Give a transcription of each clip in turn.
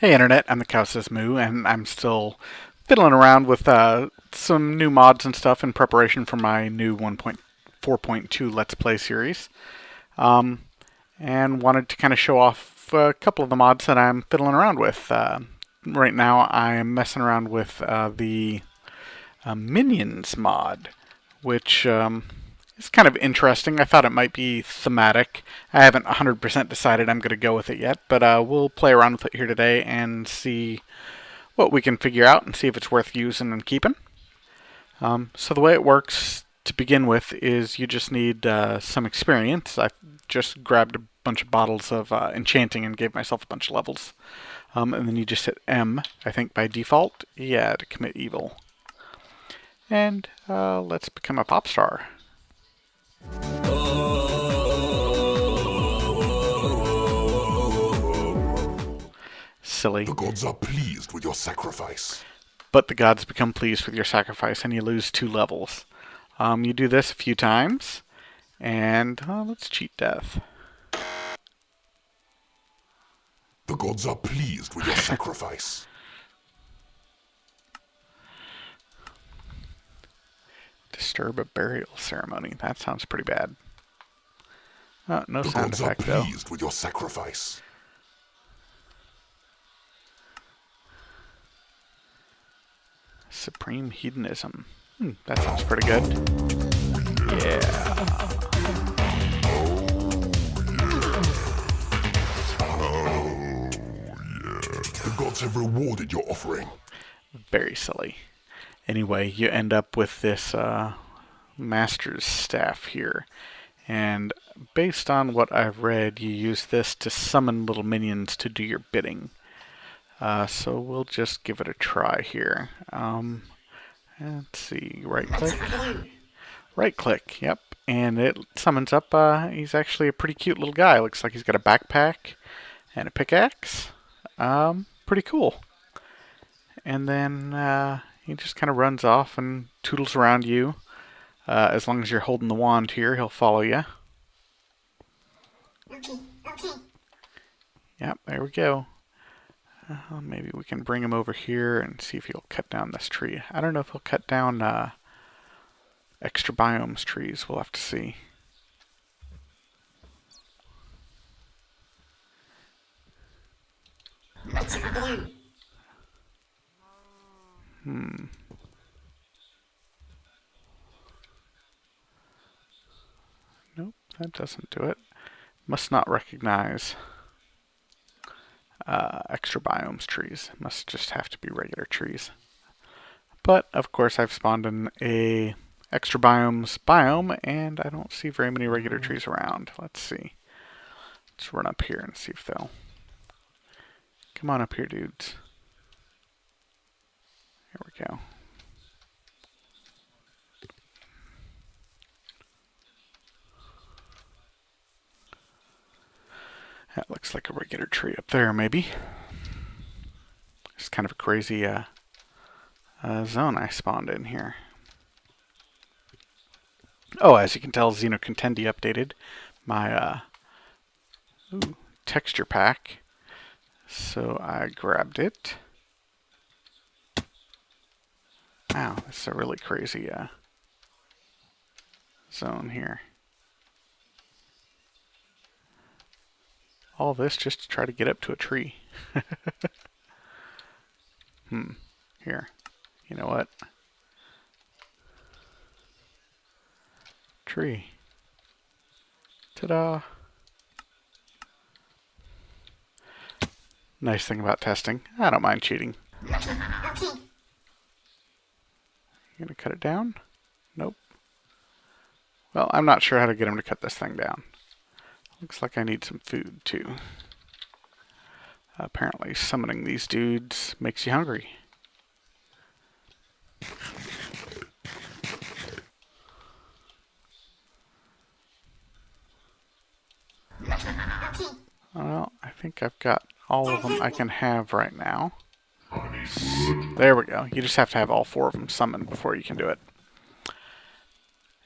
Hey Internet, I'm the Cow Says Moo, and I'm still fiddling around with some new mods and stuff in preparation for my new 1.4.2 Let's Play series. Um, and wanted to kind of show off a couple of the mods that I'm fiddling around with. Right now I'm messing around with the Minions mod, which is kind of interesting. I thought it might be thematic. I haven't 100% decided I'm going to go with it yet, but we'll play around with it here today and see what we can figure out and see if it's worth using and keeping. So the way it works to begin with is you just need some experience. I just grabbed a bunch of bottles of enchanting and gave myself a bunch of levels. And then you just hit M, I think by default, yeah, to commit evil. And let's become a pop star. Silly. The gods are pleased with your sacrifice. But the gods become pleased with your sacrifice and you lose 2 levels. You do this a few times, and let's cheat death. The gods are pleased with your sacrifice. Disturb a burial ceremony. That sounds pretty bad. No The sound gods effect are though. pleased with your sacrifice. Supreme hedonism. That sounds pretty good. Yeah. The gods have rewarded your offering. Very silly. Anyway, you end up with this master's staff here. And based on what I've read, you use this to summon little minions to do your bidding. So we'll just give it a try here. Let's see, right click. Right click, yep. And it summons up, he's actually a pretty cute little guy. Looks like he's got a backpack and a pickaxe. Pretty cool. And then he just kind of runs off and toodles around you. As long as you're holding the wand here, he'll follow you. Okay. Yep, there we go. Maybe we can bring him over here and see if he'll cut down this tree. I don't know if he'll cut down extra biomes trees. We'll have to see. What's happening? Nope, that doesn't do it. Must not recognize extra biomes trees. Must just have to be regular trees. But of course I've spawned in a extra biomes biome and I don't see very many regular trees around. Let's see. Let's run up here and see if they'll come on up here, dudes. Here we go. That looks like a regular tree up there, maybe. It's kind of a crazy zone I spawned in here. Oh, as you can tell, Xenocontendi updated my texture pack. So I grabbed it. Wow, this is a really crazy zone here. All this just to try to get up to a tree. Here. You know what? Tree. Ta-da! Nice thing about testing. I don't mind cheating. Okay. You gonna cut it down? Nope. Well, I'm not sure how to get him to cut this thing down. Looks like I need some food, too. Apparently summoning these dudes makes you hungry. Well, I think I've got all of them I can have right now. There we go. You just have to have all 4 of them summoned before you can do it.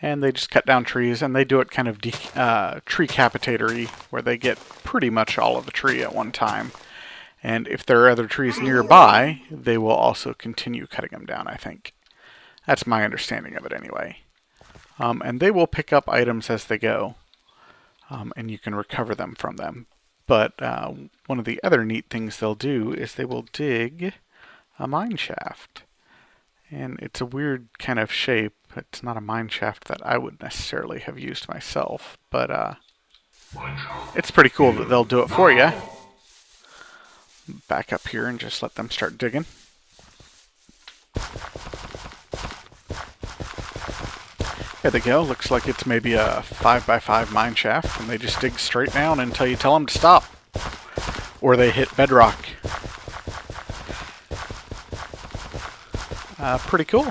And they just cut down trees, and they do it kind of tree capitatory, where they get pretty much all of the tree at one time. And if there are other trees nearby, they will also continue cutting them down, I think. That's my understanding of it anyway. And they will pick up items as they go, and you can recover them from them. But one of the other neat things they'll do is they will dig a mine shaft. And it's a weird kind of shape. It's not a mine shaft that I would necessarily have used myself, but it's pretty cool that they'll do it for you. Back up here and just let them start digging. There they go. Looks like it's maybe a 5x5 mine shaft, and they just dig straight down until you tell them to stop. Or they hit bedrock. Pretty cool.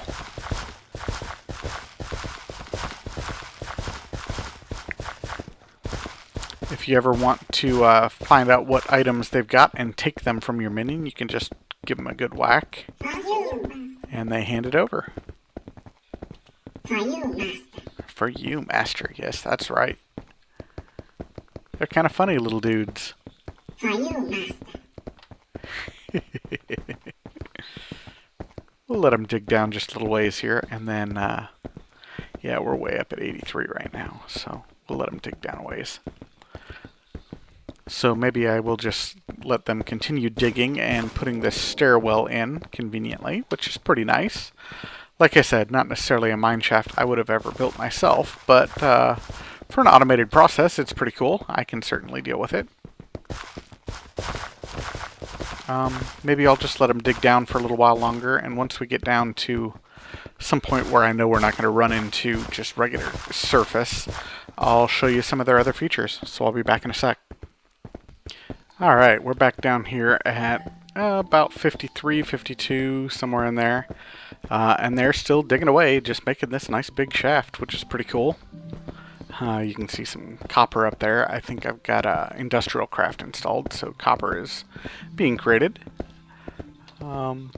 If you ever want to find out what items they've got and take them from your minion, you can just give them a good whack, and they hand it over. For you, Master. For you, Master. Yes, that's right. They're kind of funny little dudes. For you, Master. We'll let them dig down just a little ways here, and then, yeah, we're way up at 83 right now, so we'll let them dig down a ways. So maybe I will just let them continue digging and putting this stairwell in conveniently, which is pretty nice. Like I said, not necessarily a mine shaft I would have ever built myself, but for an automated process, it's pretty cool. I can certainly deal with it. Maybe I'll just let them dig down for a little while longer, and once we get down to some point where I know we're not going to run into just regular surface, I'll show you some of their other features. So I'll be back in a sec. Alright, we're back down here at about 53, 52, somewhere in there. And they're still digging away, just making this nice big shaft, which is pretty cool. You can see some copper up there. I think I've got industrial craft installed, so copper is being created. And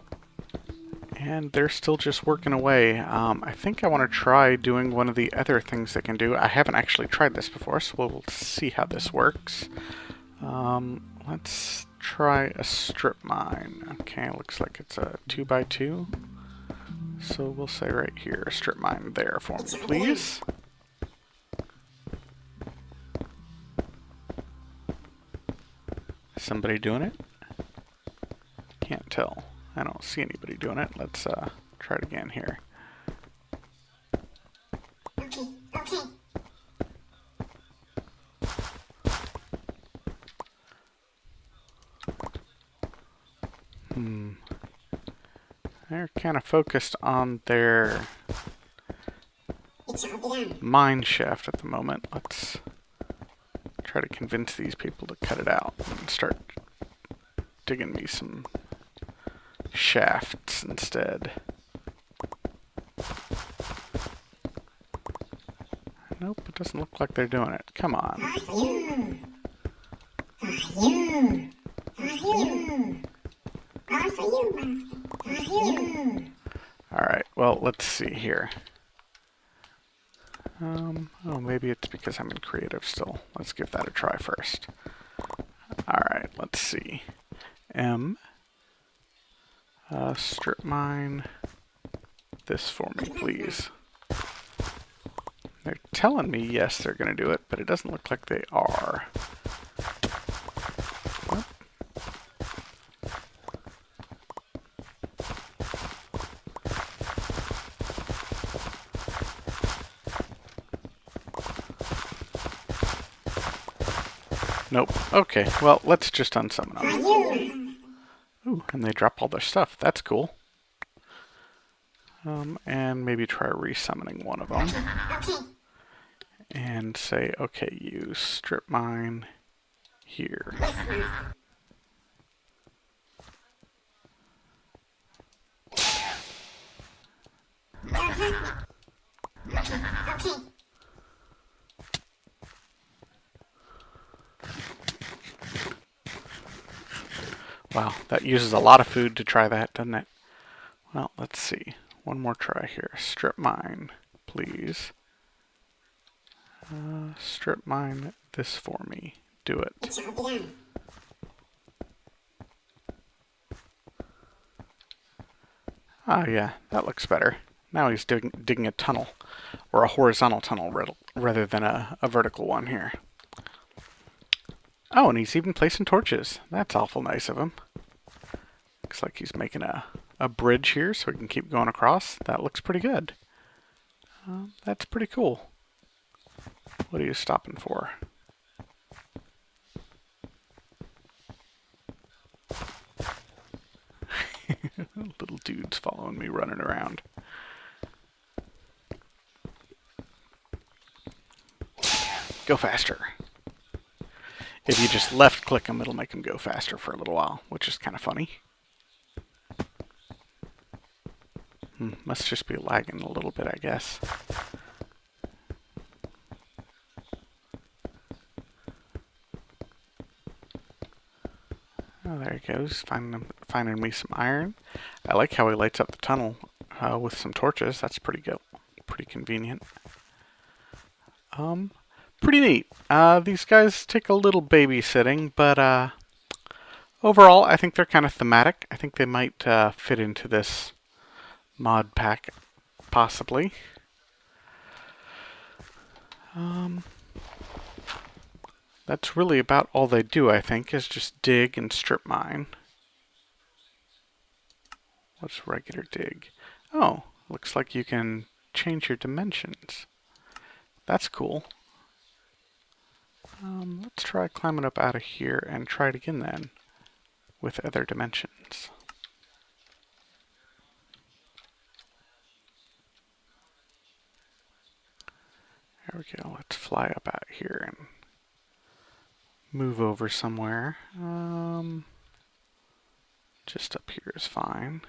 they're still just working away. I think I want to try doing one of the other things they can do. I haven't actually tried this before, so we'll see how this works. Let's try a strip mine. Okay, looks like it's a 2x2. So we'll say right here, strip mine there for me, please. Somebody doing it? Can't tell. I don't see anybody doing it. Let's try it again here. Okay, okay. They're kind of focused on their It's all done. mine shaft at the moment. Let's try to convince these people to cut it out and start digging me some shafts instead. Nope, it doesn't look like they're doing it. Come on. For you. For you. For you. All for you, Master. For you. Alright, well, let's see here. Oh, maybe it's because I'm in creative still. Let's give that a try first. Alright, let's see. Strip mine this for me, please. They're telling me yes, they're going to do it, but it doesn't look like they are. Nope. Okay, well, let's just unsummon For them. you. Ooh, and they drop all their stuff. That's cool. And maybe try resummoning one of them. Okay. And say, okay, you strip mine here. Yes, Master. Don't hurt me. Okay, okay. Wow, that uses a lot of food to try that, doesn't it? Well, let's see. One more try here. Strip mine, please. Strip mine this for me. Do it. It's all done. Oh yeah, that looks better. Now he's digging a tunnel, or a horizontal tunnel rather than a vertical one here. Oh, and he's even placing torches. That's awful nice of him. Looks like he's making a bridge here so we can keep going across. That looks pretty good. That's pretty cool. What are you stopping for? Little dude's following me running around. Go faster. If you just left click him, it'll make him go faster for a little while, which is kind of funny. Must just be lagging a little bit, I guess. Oh, there he goes, finding me some iron. I like how he lights up the tunnel with some torches. That's pretty good, pretty convenient. Pretty neat. These guys take a little babysitting, but overall, I think they're kind of thematic. I think they might fit into this mod pack, possibly. That's really about all they do, I think, is just dig and strip mine. What's regular dig? Oh, looks like you can change your dimensions. That's cool. Let's try climbing up out of here and try it again then, with other dimensions. There we go. Let's fly up out here and move over somewhere. Just up here is fine.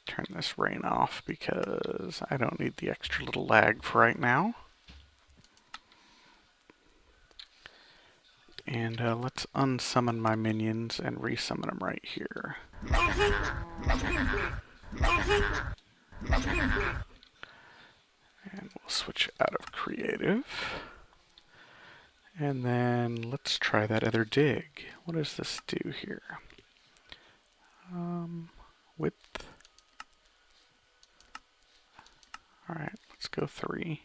Turn this rain off because I don't need the extra little lag for right now. And let's unsummon my minions and resummon them right here. And we'll switch out of creative. And then let's try that other dig. What does this do here? Width. Alright, let's go 3.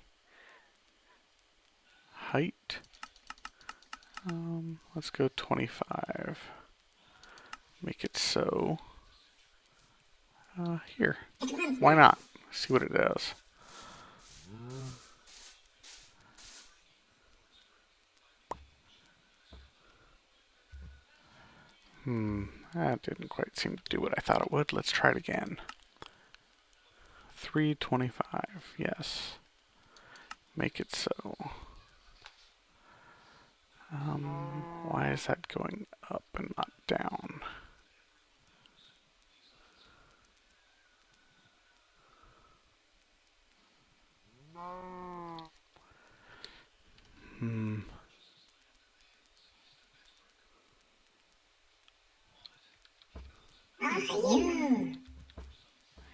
Height. Let's go 25. Make it so. Here. Why not? See what it does. That didn't quite seem to do what I thought it would. Let's try it again. 325, yes. Make it so. Why is that going up and not down?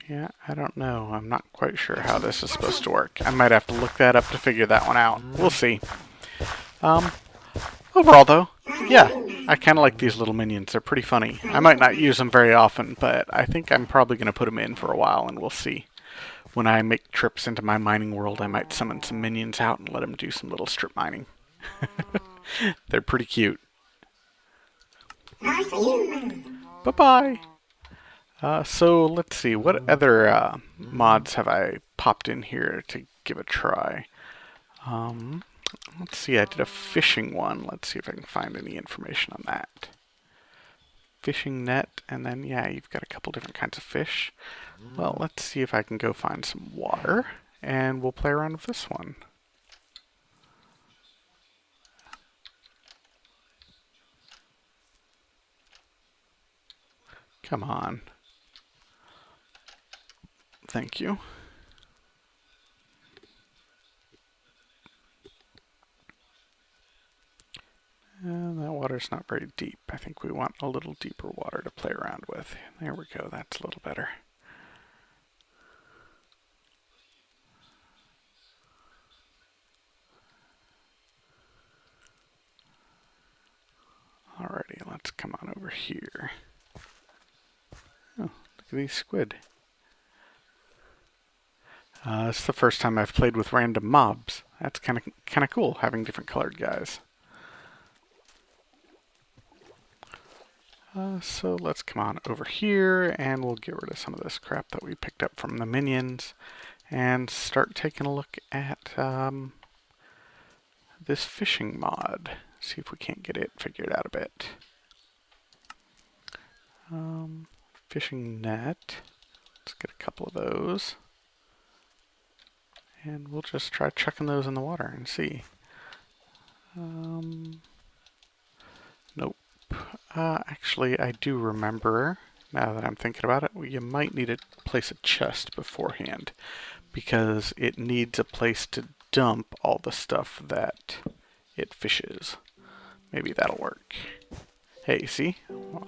Yeah, I don't know. I'm not quite sure how this is supposed to work. I might have to look that up to figure that one out. We'll see. Overall, though, yeah, I kind of like these little minions. They're pretty funny. I might not use them very often, but I think I'm probably going to put them in for a while, and we'll see. When I make trips into my mining world, I might summon some minions out and let them do some little strip mining. They're pretty cute. Bye-bye! So let's see, what other mods have I popped in here to give a try? Let's see, I did a fishing one. Let's see if I can find any information on that. Fishing net, and then, yeah, you've got a couple different kinds of fish. Well, let's see if I can go find some water, and we'll play around with this one. Come on. Thank you. And that water's not very deep. I think we want a little deeper water to play around with. There we go, that's a little better. Alrighty, let's come on over here. Oh, Look at these squid. It's the first time I've played with random mobs. That's kind of cool, having different colored guys. So let's come on over here, and we'll get rid of some of this crap that we picked up from the minions, and start taking a look at this fishing mod. See if we can't get it figured out a bit. Fishing net. Let's get a couple of those. And we'll just try chucking those in the water and see. Nope. Actually, I do remember, now that I'm thinking about it, you might need to place a chest beforehand, because it needs a place to dump all the stuff that it fishes. Maybe that'll work. Hey, see?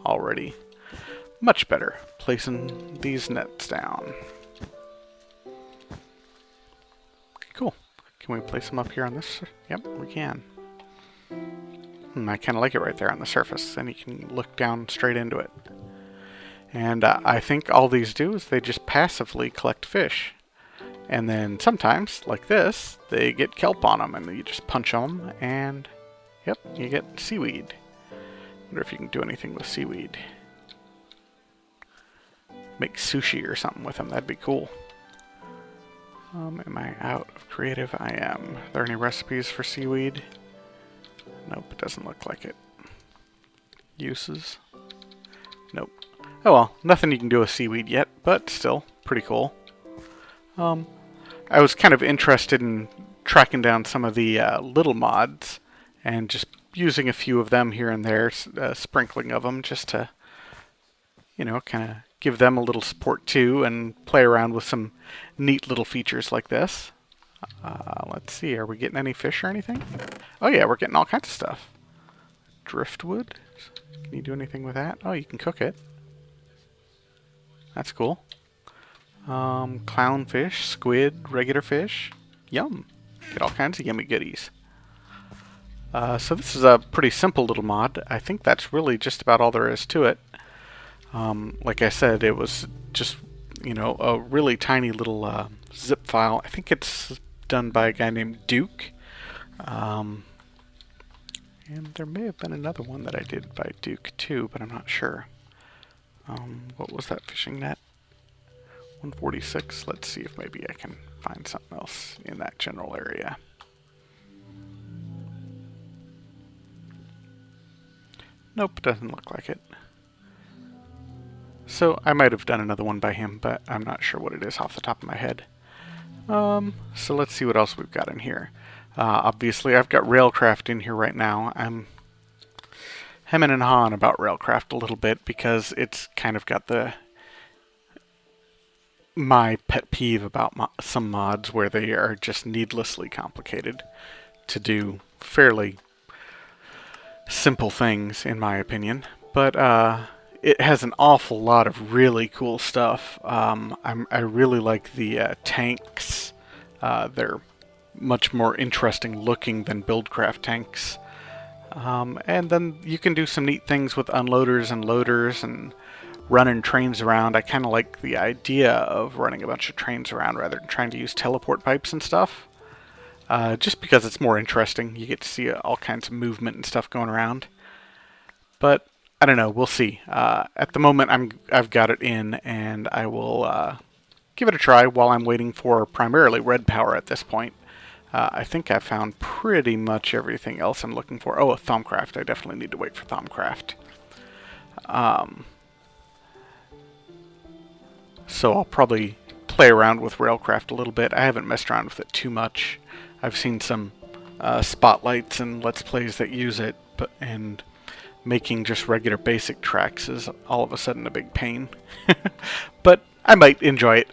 Already much better placing these nets down. Okay, cool. Can we place them up here on this? Yep, we can. I kind of like it right there on the surface, and you can look down straight into it. And I think all these do is they just passively collect fish. And then sometimes, like this, they get kelp on them, and you just punch them, and yep, you get seaweed. Wonder if you can do anything with seaweed. Make sushi or something with them, that'd be cool. Am I out of creative? I am. Are there any recipes for seaweed? Nope, it doesn't look like it. Uses? Nope. Oh well, nothing you can do with seaweed yet, but still, pretty cool. I was kind of interested in tracking down some of the little mods, and just using a few of them here and there, sprinkling of them, just to, you know, kind of give them a little support too, and play around with some neat little features like this. Let's see, are we getting any fish or anything? Oh yeah, we're getting all kinds of stuff. Driftwood? Can you do anything with that? Oh, you can cook it. That's cool. Clownfish, squid, regular fish. Yum. Get all kinds of yummy goodies. So this is a pretty simple little mod. I think that's really just about all there is to it. Like I said, it was just, you know, a really tiny little zip file. I think it's done by a guy named Duke. And there may have been another one that I did by Duke too, but I'm not sure. What was that fishing net? 146. Let's see if maybe I can find something else in that general area. Nope, doesn't look like it. So I might have done another one by him, but I'm not sure what it is off the top of my head. So let's see what else we've got in here. Obviously, I've got Railcraft in here right now. I'm hemming and hawing about Railcraft a little bit because it's kind of got my pet peeve about some mods where they are just needlessly complicated to do fairly simple things, in my opinion. But it has an awful lot of really cool stuff. I really like the tanks. They're much more interesting looking than Buildcraft tanks. And then you can do some neat things with unloaders and loaders and running trains around. I kind of like the idea of running a bunch of trains around rather than trying to use teleport pipes and stuff. Just because it's more interesting. You get to see all kinds of movement and stuff going around. But I don't know. We'll see. At the moment, I've got it in, and I will give it a try while I'm waiting for primarily red power at this point. I think I've found pretty much everything else I'm looking for. Oh, a Thaumcraft. I definitely need to wait for Thaumcraft. So I'll probably play around with Railcraft a little bit. I haven't messed around with it too much. I've seen some spotlights and Let's Plays that use it, and making just regular basic tracks is all of a sudden a big pain. But I might enjoy it.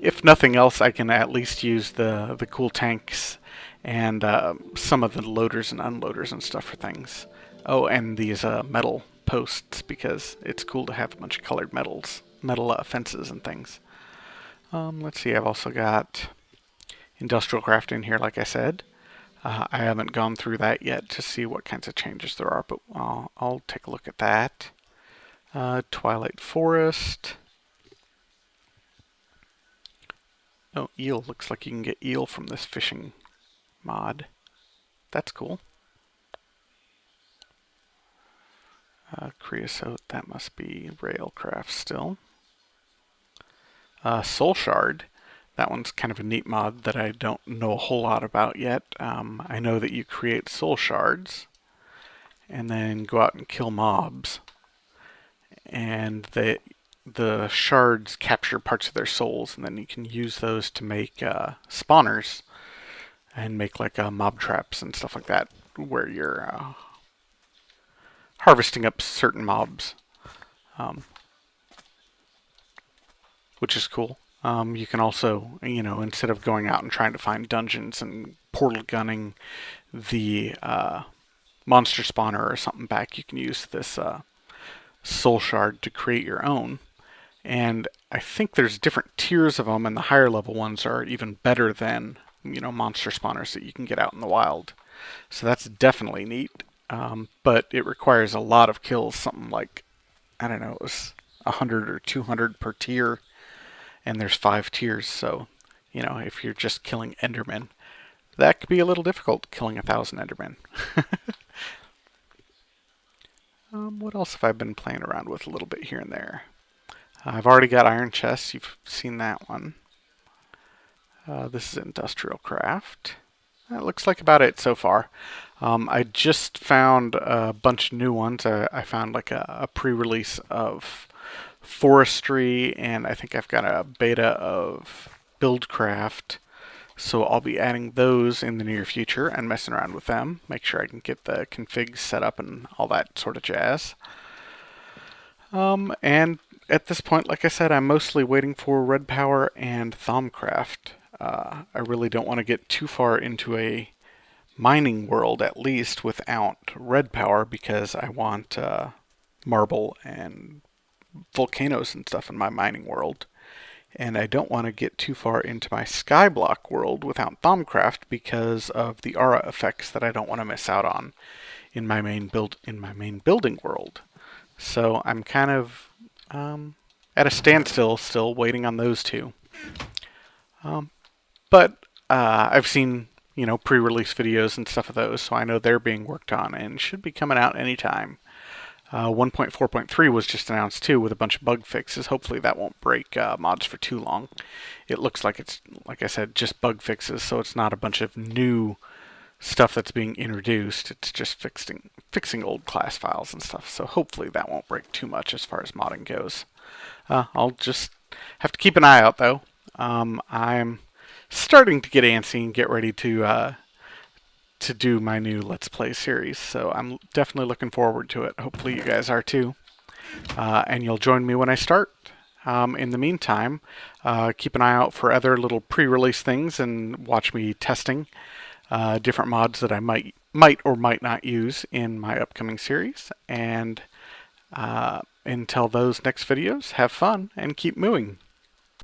If nothing else, I can at least use the cool tanks and some of the loaders and unloaders and stuff for things. Oh, and these metal posts, because it's cool to have a bunch of colored metal fences and things. Let's see, I've also got Industrial Craft in here, like I said. I haven't gone through that yet to see what kinds of changes there are, but I'll take a look at that. Twilight Forest. Oh, eel. Looks like you can get eel from this fishing mod. That's cool. Creosote, that must be Railcraft still. Soul Shard. That one's kind of a neat mod that I don't know a whole lot about yet. I know that you create soul shards and then go out and kill mobs. And the shards capture parts of their souls, and then you can use those to make spawners and make like mob traps and stuff like that, where you're harvesting up certain mobs, which is cool. You can also, instead of going out and trying to find dungeons and portal gunning the monster spawner or something back, you can use this soul shard to create your own. And I think there's different tiers of them, and the higher level ones are even better than, monster spawners that you can get out in the wild. So that's definitely neat. But it requires a lot of kills, something like, I don't know, it was 100 or 200 per tier, and there's 5 tiers, so, if you're just killing Endermen, that could be a little difficult, killing 1,000 Endermen. What else have I been playing around with a little bit here and there? I've already got Iron Chests, you've seen that one. This is Industrial Craft. That looks like about it so far. I just found a bunch of new ones. I found like a pre-release of Forestry, and I think I've got a beta of Buildcraft. So I'll be adding those in the near future and messing around with them. Make sure I can get the configs set up and all that sort of jazz. And at this point, like I said, I'm mostly waiting for Red Power and Thaumcraft. I really don't want to get too far into a mining world, at least without Red Power, because I want marble and volcanoes and stuff in my mining world. And I don't want to get too far into my Skyblock world without Thaumcraft because of the aura effects that I don't want to miss out on in my main building world. So I'm kind of at a standstill still, waiting on those two. But I've seen, pre-release videos and stuff of those, so I know they're being worked on and should be coming out anytime. 1.4.3 was just announced too, with a bunch of bug fixes. Hopefully that won't break mods for too long. It looks like it's, like I said, just bug fixes, so it's not a bunch of new stuff that's being introduced. It's just fixing old class files and stuff, so hopefully that won't break too much as far as modding goes. I'll just have to keep an eye out, though. I'm starting to get antsy and get ready to do my new Let's Play series, so I'm definitely looking forward to it. Hopefully you guys are too. And you'll join me when I start. In the meantime, keep an eye out for other little pre-release things and watch me testing different mods that I might or might not use in my upcoming series. And until those next videos, have fun and keep mooing.